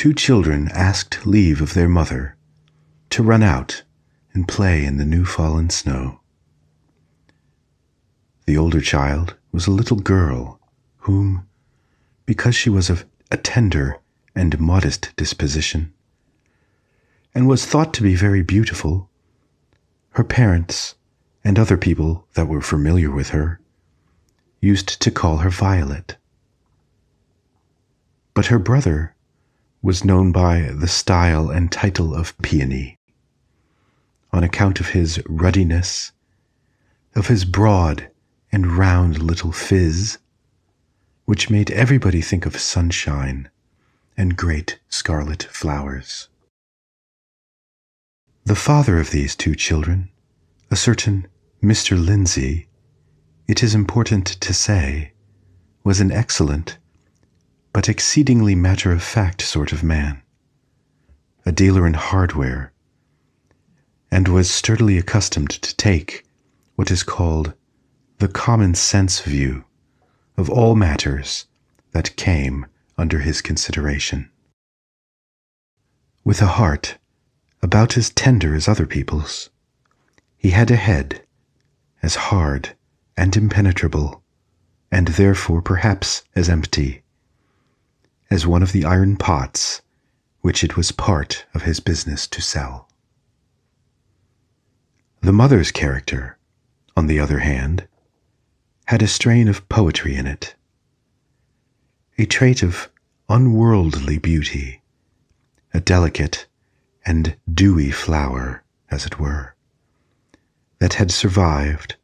Two children asked leave of their mother to run out and play in the new-fallen snow. The older child was a little girl whom, because she was of a tender and modest disposition, and was thought to be very beautiful, her parents and other people that were familiar with her used to call her Violet. But her brother was known by the style and title of Peony, on account of his ruddiness, of his broad and round little phiz, which made everybody think of sunshine and great scarlet flowers. The father of these two children, a certain Mr. Lindsay, it is important to say, was an excellent but exceedingly matter-of-fact sort of man, a dealer in hardware, and was sturdily accustomed to take what is called the common-sense view of all matters that came under his consideration. With a heart about as tender as other people's, he had a head as hard and impenetrable, and therefore perhaps as empty, as one of the iron pots which it was part of his business to sell. The mother's character, on the other hand, had a strain of poetry in it, a trait of unworldly beauty, a delicate and dewy flower, as it were, that had survived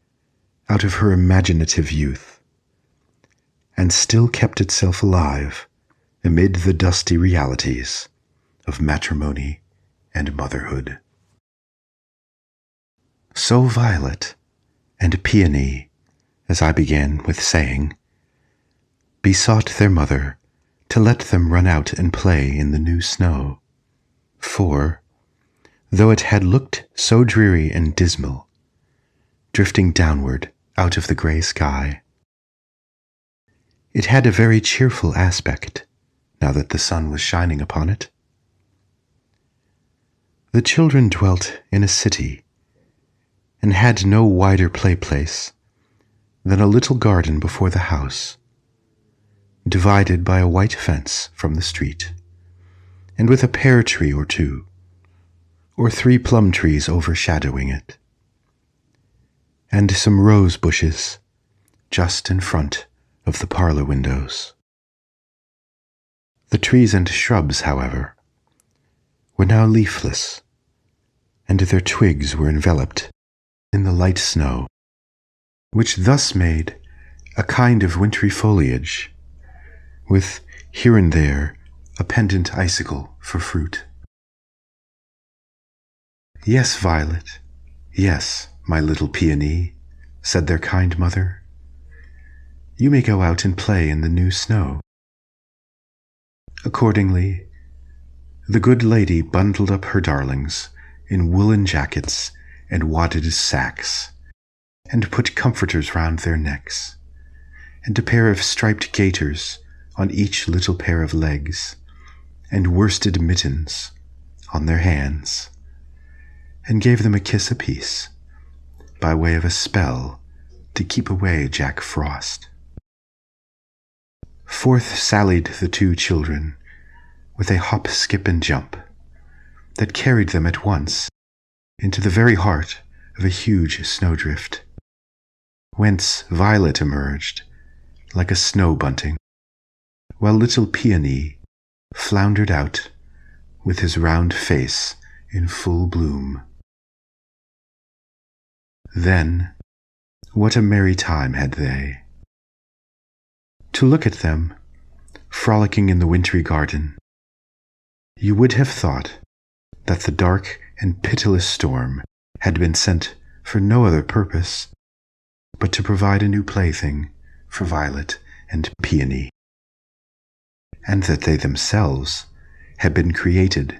out of her imaginative youth, and still kept itself alive amid the dusty realities of matrimony and motherhood. So Violet and Peony, as I began with saying, besought their mother to let them run out and play in the new snow, for, though it had looked so dreary and dismal, drifting downward out of the grey sky, it had a very cheerful aspect now that the sun was shining upon it. The children dwelt in a city, and had no wider play-place than a little garden before the house, divided by a white fence from the street, and with a pear tree or two, or 3 plum trees overshadowing it, and some rose bushes just in front of the parlor windows. The trees and shrubs, however, were now leafless, and their twigs were enveloped in the light snow, which thus made a kind of wintry foliage, with here and there a pendant icicle for fruit. "Yes, Violet, yes, my little Peony," said their kind mother. "You may go out and play in the new snow." Accordingly, the good lady bundled up her darlings in woolen jackets and wadded sacks, and put comforters round their necks, and a pair of striped gaiters on each little pair of legs, and worsted mittens on their hands, and gave them a kiss apiece, by way of a spell to keep away Jack Frost. Forth sallied the two children, with a hop, skip, and jump, that carried them at once into the very heart of a huge snowdrift, whence Violet emerged like a snow bunting, while little Peony floundered out with his round face in full bloom. Then, what a merry time had they! To look at them, frolicking in the wintry garden, you would have thought that the dark and pitiless storm had been sent for no other purpose but to provide a new plaything for Violet and Peony, and that they themselves had been created,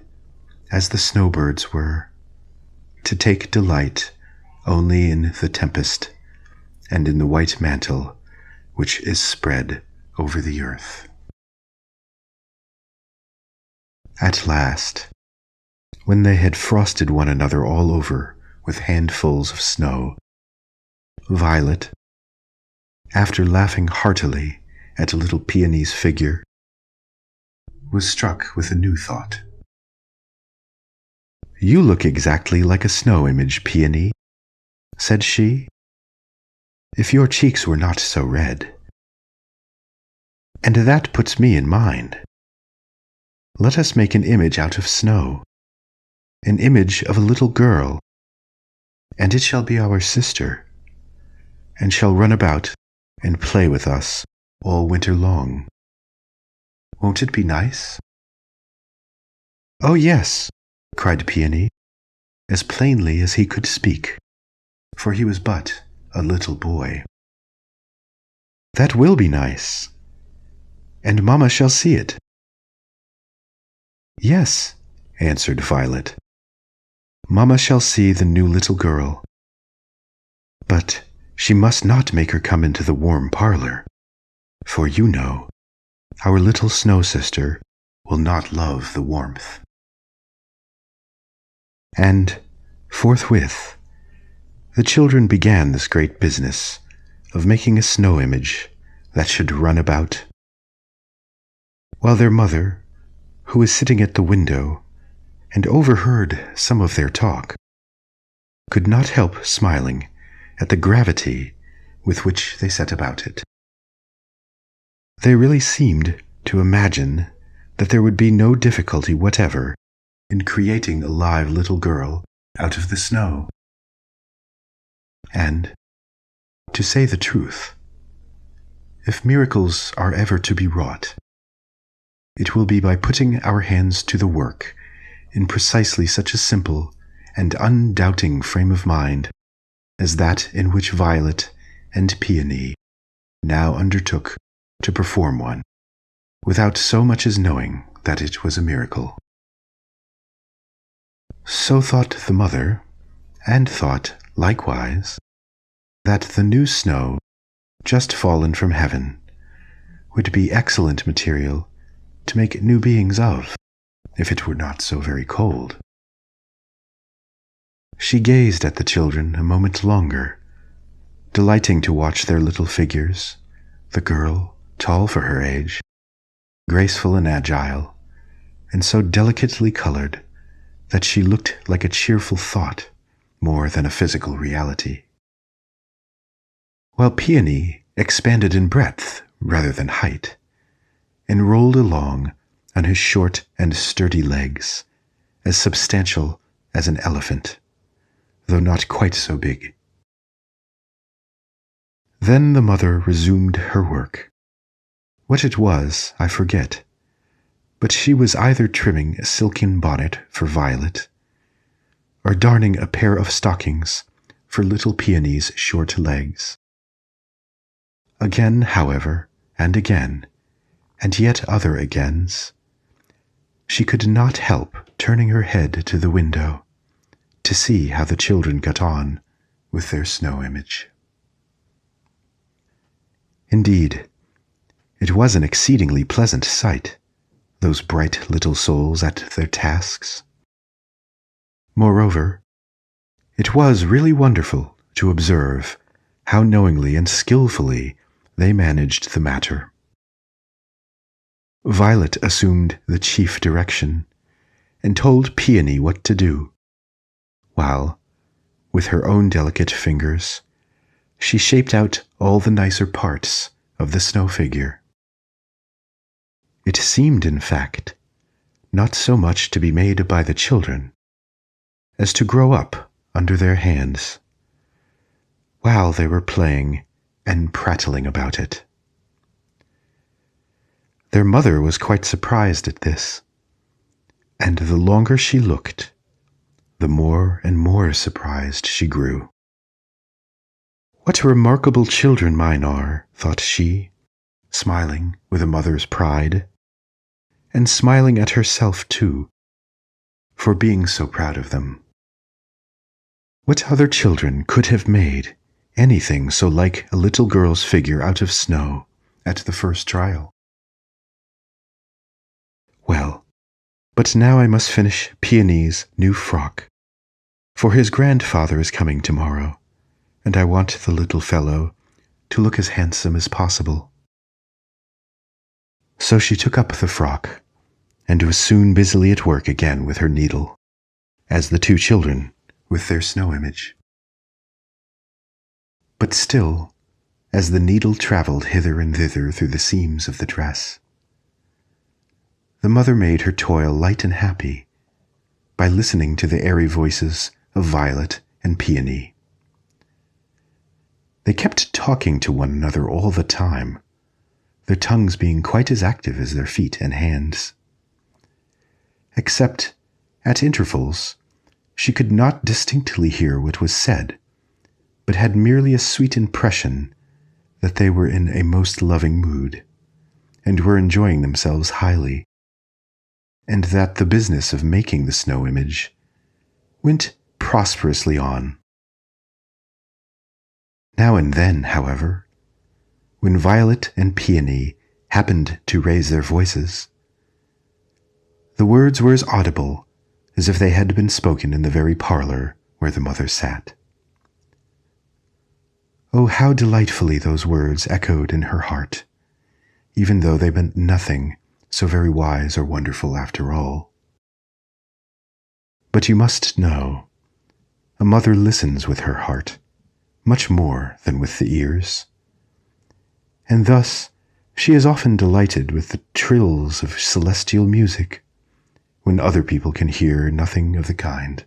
as the snowbirds were, to take delight only in the tempest and in the white mantle which is spread over the earth. At last, when they had frosted one another all over with handfuls of snow, Violet, after laughing heartily at little Peony's figure, was struck with a new thought. "You look exactly like a snow image, Peony," said she, "if your cheeks were not so red. And that puts me in mind. Let us make an image out of snow, an image of a little girl, and it shall be our sister, and shall run about and play with us all winter long. Won't it be nice?" "Oh, yes," cried Peony, as plainly as he could speak, for he was but a little boy. "That will be nice, and Mamma shall see it." "Yes," answered Violet, "Mamma shall see the new little girl. But she must not make her come into the warm parlor, for you know, our little snow sister will not love the warmth." And forthwith, the children began this great business of making a snow image that should run about, while their mother, who was sitting at the window and overheard some of their talk, could not help smiling at the gravity with which they set about it. They really seemed to imagine that there would be no difficulty whatever in creating a live little girl out of the snow. And, to say the truth, if miracles are ever to be wrought, it will be by putting our hands to the work in precisely such a simple and undoubting frame of mind as that in which Violet and Peony now undertook to perform one, without so much as knowing that it was a miracle. So thought the mother, and thought, likewise, that the new snow, just fallen from heaven, would be excellent material to make new beings of, if it were not so very cold. She gazed at the children a moment longer, delighting to watch their little figures, the girl, tall for her age, graceful and agile, and so delicately colored that she looked like a cheerful thought more than a physical reality, while Peony expanded in breadth rather than height, and rolled along on his short and sturdy legs, as substantial as an elephant, though not quite so big. Then the mother resumed her work. What it was, I forget, but she was either trimming a silken bonnet for Violet, or darning a pair of stockings for little Peony's short legs. Again, however, and again, and yet other agains, she could not help turning her head to the window to see how the children got on with their snow image. Indeed, it was an exceedingly pleasant sight, those bright little souls at their tasks. Moreover, it was really wonderful to observe how knowingly and skillfully they managed the matter. Violet assumed the chief direction, and told Peony what to do, while, with her own delicate fingers, she shaped out all the nicer parts of the snow figure. It seemed, in fact, not so much to be made by the children as to grow up under their hands, while they were playing and prattling about it. Their mother was quite surprised at this, and the longer she looked, the more and more surprised she grew. "What remarkable children mine are," thought she, smiling with a mother's pride, and smiling at herself too, for being so proud of them. What other children could have made anything so like a little girl's figure out of snow at the first trial? Well, But now I must finish Peony's new frock, for his grandfather is coming tomorrow, and I want the little fellow to look as handsome as possible." So she took up the frock, and was soon busily at work again with her needle, as the two children with their snow image. But still, as the needle travelled hither and thither through the seams of the dress, the mother made her toil light and happy by listening to the airy voices of Violet and Peony. They kept talking to one another all the time, their tongues being quite as active as their feet and hands. Except, at intervals, she could not distinctly hear what was said, but had merely a sweet impression that they were in a most loving mood, and were enjoying themselves highly, and that the business of making the snow image went prosperously on. Now and then, however, when Violet and Peony happened to raise their voices, the words were as audible as if they had been spoken in the very parlor where the mother sat. Oh, how delightfully those words echoed in her heart, even though they meant nothing so very wise or wonderful after all. But you must know, a mother listens with her heart much more than with the ears, and thus she is often delighted with the trills of celestial music when other people can hear nothing of the kind.